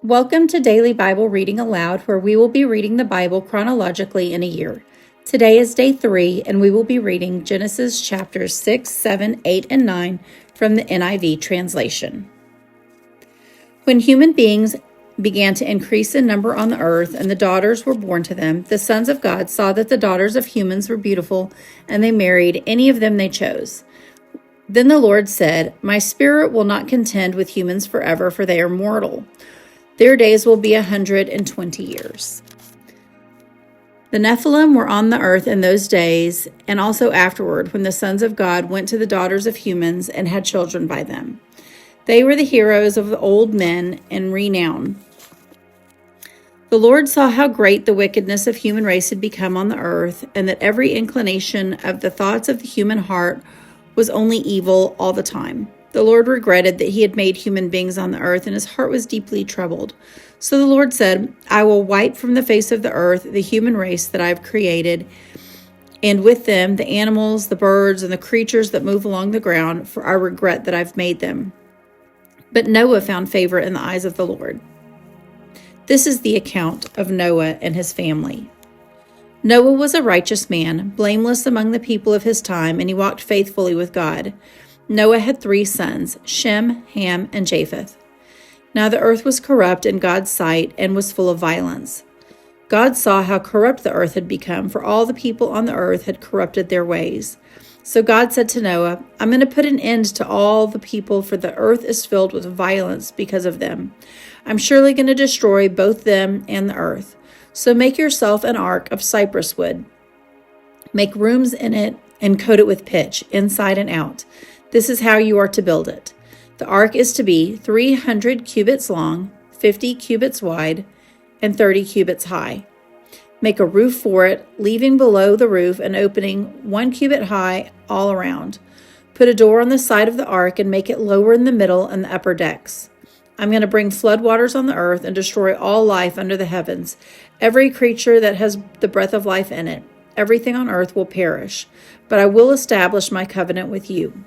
Welcome to Daily Bible Reading Aloud, where we will be reading the Bible chronologically in a year. Today is day 3, and we will be reading Genesis chapters 6, 7, 8, and 9 from the NIV translation. When human beings began to increase in number on the earth, and the daughters were born to them, the sons of God saw that the daughters of humans were beautiful, and they married any of them they chose. Then the Lord said, "My spirit will not contend with humans forever, for they are mortal. Their days will be 120 years. The Nephilim were on the earth in those days, and also afterward, when the sons of God went to the daughters of humans and had children by them. They were the heroes of the old men in renown. The Lord saw how great the wickedness of human race had become on the earth, and that every inclination of the thoughts of the human heart was only evil all the time. The Lord regretted that he had made human beings on the earth, and his heart was deeply troubled. So the Lord said, I will wipe from the face of the earth the human race that I have created, and with them the animals, the birds, and the creatures that move along the ground, for I regret that I've made them. But Noah found favor in the eyes of the Lord. This is the account of Noah and his family. Noah was a righteous man, blameless among the people of his time, and he walked faithfully with God. Noah had 3 sons, Shem, Ham, and Japheth. Now the earth was corrupt in God's sight and was full of violence. God saw how corrupt the earth had become, for all the people on the earth had corrupted their ways. So God said to Noah, I'm going to put an end to all the people, for the earth is filled with violence because of them. I'm surely going to destroy both them and the earth. So make yourself an ark of cypress wood. Make rooms in it and coat it with pitch, inside and out. This is how you are to build it. The ark is to be 300 cubits long, 50 cubits wide, and 30 cubits high. Make a roof for it, leaving below the roof an opening 1 cubit high all around. Put a door on the side of the ark and make it lower in the middle and the upper decks. I'm going to bring floodwaters on the earth and destroy all life under the heavens. Every creature that has the breath of life in it, everything on earth will perish. But I will establish my covenant with you.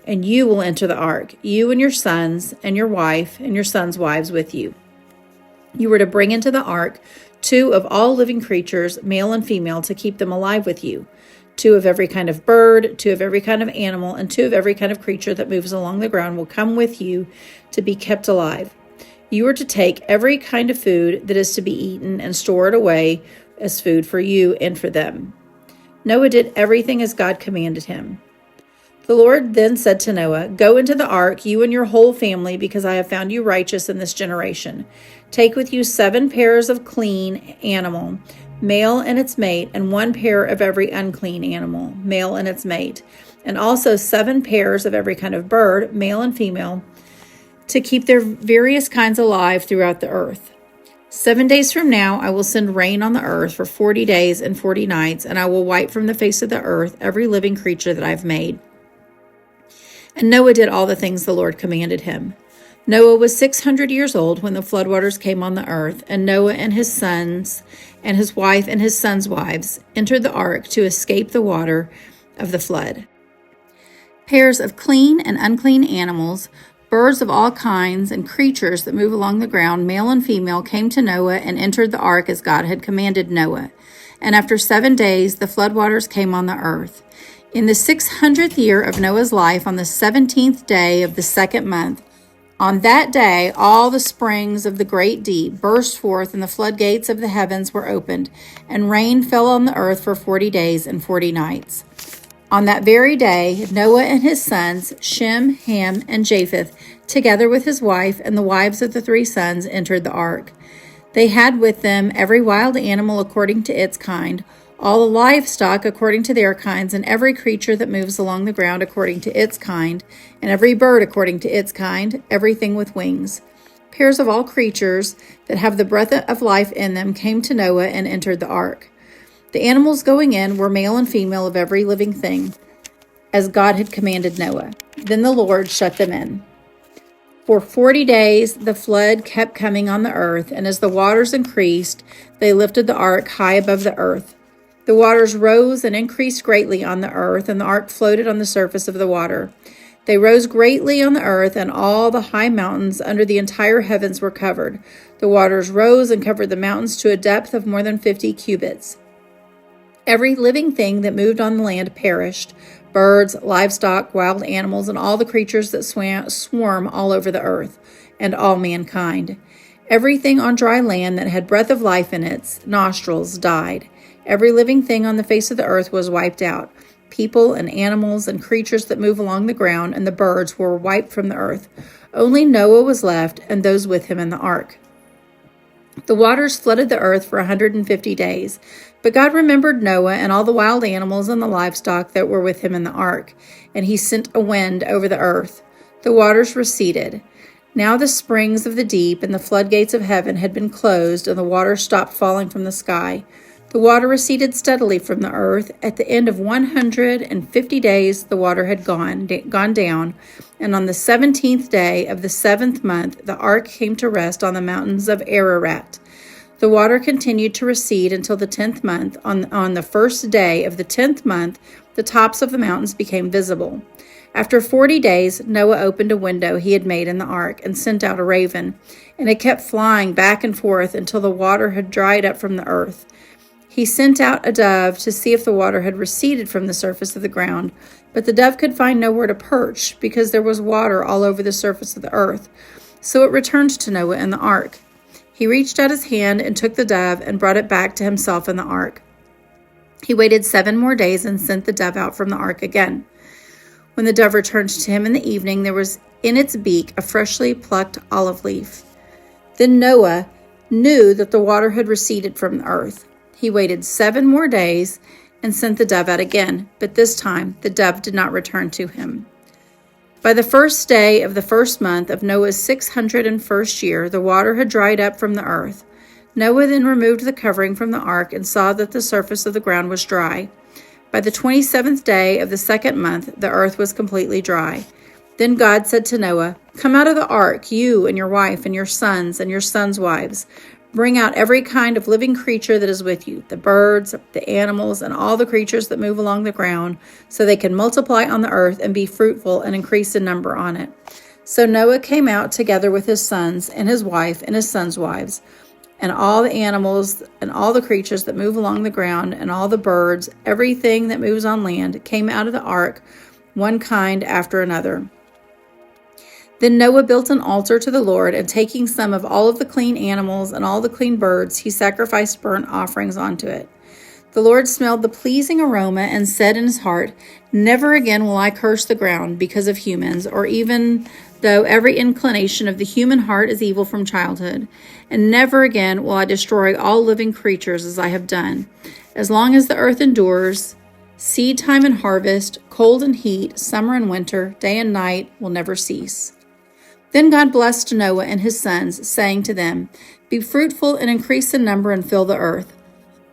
And you will enter the ark, you and your sons, and your wife, and your sons' wives with you. You were to bring into the ark 2 of all living creatures, male and female, to keep them alive with you. 2 of every kind of bird, 2 of every kind of animal, and 2 of every kind of creature that moves along the ground will come with you to be kept alive. You are to take every kind of food that is to be eaten and store it away as food for you and for them. Noah did everything as God commanded him. The Lord then said to Noah, Go into the ark, you and your whole family, because I have found you righteous in this generation. Take with you 7 pairs of clean animal, male and its mate, and 1 pair of every unclean animal, male and its mate, and also 7 pairs of every kind of bird, male and female, to keep their various kinds alive throughout the earth. 7 days from now, I will send rain on the earth for 40 days and 40 nights, and I will wipe from the face of the earth every living creature that I've made. And Noah did all the things the Lord commanded him. Noah was 600 years old when the floodwaters came on the earth, and Noah and his sons and his wife and his sons' wives entered the ark to escape the water of the flood. Pairs of clean and unclean animals, birds of all kinds, and creatures that move along the ground, male and female, came to Noah and entered the ark as God had commanded Noah. And after 7 days, the floodwaters came on the earth. In the 600th year of Noah's life, on the 17th day of the 2nd month, on that day all the springs of the great deep burst forth, and the floodgates of the heavens were opened, and rain fell on the earth for 40 days and 40 nights. On that very day, Noah and his sons, Shem, Ham, and Japheth, together with his wife and the wives of the 3 sons, entered the ark. They had with them every wild animal according to its kind, all the livestock according to their kinds, and every creature that moves along the ground according to its kind, and every bird according to its kind, everything with wings. Pairs of all creatures that have the breath of life in them came to Noah and entered the ark. The animals going in were male and female of every living thing, as God had commanded Noah. Then the Lord shut them in. For 40 days the flood kept coming on the earth, and as the waters increased, they lifted the ark high above the earth. The waters rose and increased greatly on the earth, and the ark floated on the surface of the water. They rose greatly on the earth, and all the high mountains under the entire heavens were covered. The waters rose and covered the mountains to a depth of more than 50 cubits. Every living thing that moved on the land perished: birds, livestock, wild animals, and all the creatures that swarm all over the earth, and all mankind. Everything on dry land that had breath of life in its nostrils died. Every living thing on the face of the earth was wiped out. People and animals and creatures that move along the ground and the birds were wiped from the earth. Only Noah was left, and those with him in the ark. The waters flooded the earth for 150 days. But God remembered Noah and all the wild animals and the livestock that were with him in the ark, and he sent a wind over the earth. The waters receded. Now the springs of the deep and the floodgates of heaven had been closed, and the water stopped falling from the sky. The water receded steadily from the earth. At the end of 150 days, the water had gone down, and on the 17th day of the 7th month, the ark came to rest on the mountains of Ararat. The water continued to recede until the 10th month. On the first day of the 10th month, the tops of the mountains became visible. After 40 days, Noah opened a window he had made in the ark and sent out a raven, and it kept flying back and forth until the water had dried up from the earth. He sent out a dove to see if the water had receded from the surface of the ground, but the dove could find nowhere to perch because there was water all over the surface of the earth. So it returned to Noah in the ark. He reached out his hand and took the dove and brought it back to himself in the ark. He waited 7 more days and sent the dove out from the ark again. When the dove returned to him in the evening, there was in its beak a freshly plucked olive leaf. Then Noah knew that the water had receded from the earth. He waited 7 more days and sent the dove out again, but this time the dove did not return to him. By the first day of the first month of Noah's 601st year, the water had dried up from the earth. Noah then removed the covering from the ark and saw that the surface of the ground was dry. By the 27th day of the 2nd month, the earth was completely dry. Then God said to Noah, "Come out of the ark, you and your wife and your sons wives. Bring out every kind of living creature that is with you, the birds, the animals, and all the creatures that move along the ground, so they can multiply on the earth and be fruitful and increase in number on it." So Noah came out together with his sons and his wife and his sons' wives, and all the animals and all the creatures that move along the ground and all the birds, everything that moves on land, came out of the ark, one kind after another. Then Noah built an altar to the Lord, and taking some of all of the clean animals and all the clean birds, he sacrificed burnt offerings onto it. The Lord smelled the pleasing aroma and said in his heart, "Never again will I curse the ground because of humans, or even though every inclination of the human heart is evil from childhood. And never again will I destroy all living creatures as I have done. As long as the earth endures, seed time and harvest, cold and heat, summer and winter, day and night will never cease." Then God blessed Noah and his sons, saying to them, "Be fruitful and increase in number and fill the earth.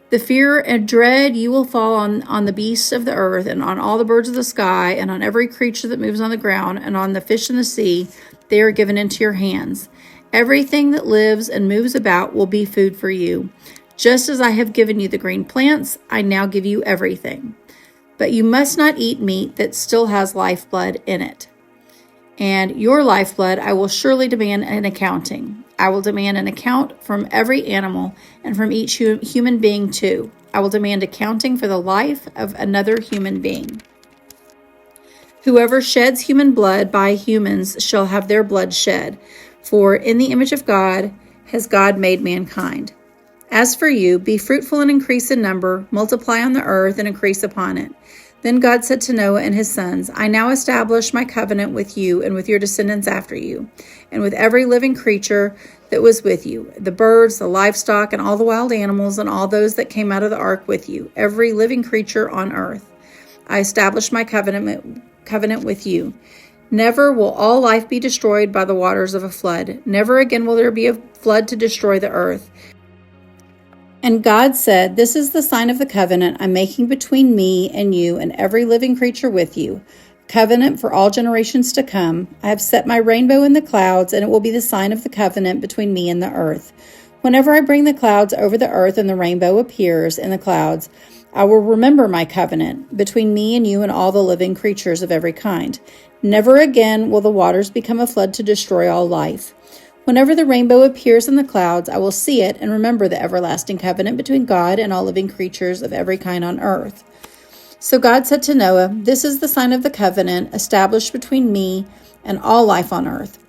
The fear and dread you will fall on the beasts of the earth and on all the birds of the sky and on every creature that moves on the ground and on the fish in the sea. They are given into your hands. Everything that lives and moves about will be food for you. Just as I have given you the green plants, I now give you everything. But you must not eat meat that still has lifeblood in it. And your lifeblood I will surely demand an accounting. I will demand an account from every animal and from each human being too. I will demand accounting for the life of another human being. Whoever sheds human blood by humans shall have their blood shed, for in the image of God has God made mankind. As for you, be fruitful and increase in number, multiply on the earth and increase upon it." Then God said to Noah and his sons, "I now establish my covenant with you and with your descendants after you, and with every living creature that was with you, the birds, the livestock, and all the wild animals, and all those that came out of the ark with you, every living creature on earth. I establish my covenant with you. Never will all life be destroyed by the waters of a flood. Never again will there be a flood to destroy the earth." And God said, "This is the sign of the covenant I'm making between me and you and every living creature with you, covenant for all generations to come. I have set my rainbow in the clouds, and it will be the sign of the covenant between me and the earth. Whenever I bring the clouds over the earth and the rainbow appears in the clouds, I will remember my covenant between me and you and all the living creatures of every kind. Never again will the waters become a flood to destroy all life. Whenever the rainbow appears in the clouds, I will see it and remember the everlasting covenant between God and all living creatures of every kind on earth. So God said to Noah, "This is the sign of the covenant established between me and all life on earth."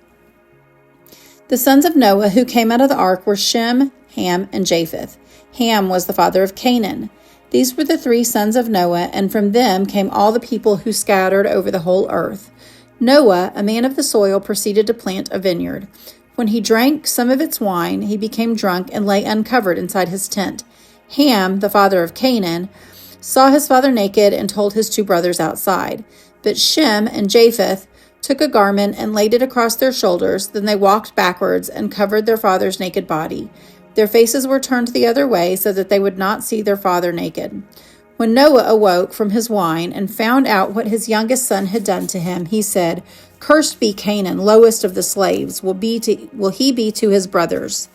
The sons of Noah who came out of the ark were Shem, Ham, and Japheth. Ham was the father of Canaan. These were the 3 sons of Noah, and from them came all the people who scattered over the whole earth. Noah, a man of the soil, proceeded to plant a vineyard. When he drank some of its wine, he became drunk and lay uncovered inside his tent. Ham, the father of Canaan, saw his father naked and told his 2 brothers outside. But Shem and Japheth took a garment and laid it across their shoulders. Then they walked backwards and covered their father's naked body. Their faces were turned the other way so that they would not see their father naked. When Noah awoke from his wine and found out what his youngest son had done to him, he said, "Cursed be Canaan, lowest of the slaves, will he be to his brothers."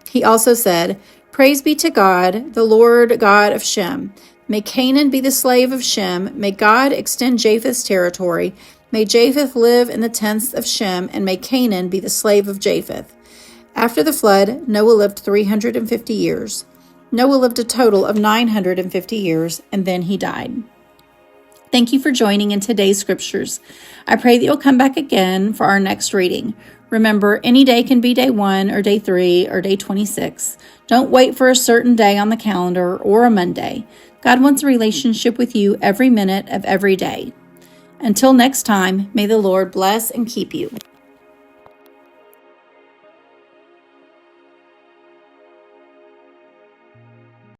He also said, "Praise be to God, the Lord God of Shem. May Canaan be the slave of Shem. May God extend Japheth's territory. May Japheth live in the tents of Shem, and may Canaan be the slave of Japheth." After the flood, Noah lived 350 years. Noah lived a total of 950 years, and then he died. Thank you for joining in today's scriptures. I pray that you'll come back again for our next reading. Remember, any day can be day 1 or day 3 or day 26. Don't wait for a certain day on the calendar or a Monday. God wants a relationship with you every minute of every day. Until next time, may the Lord bless and keep you.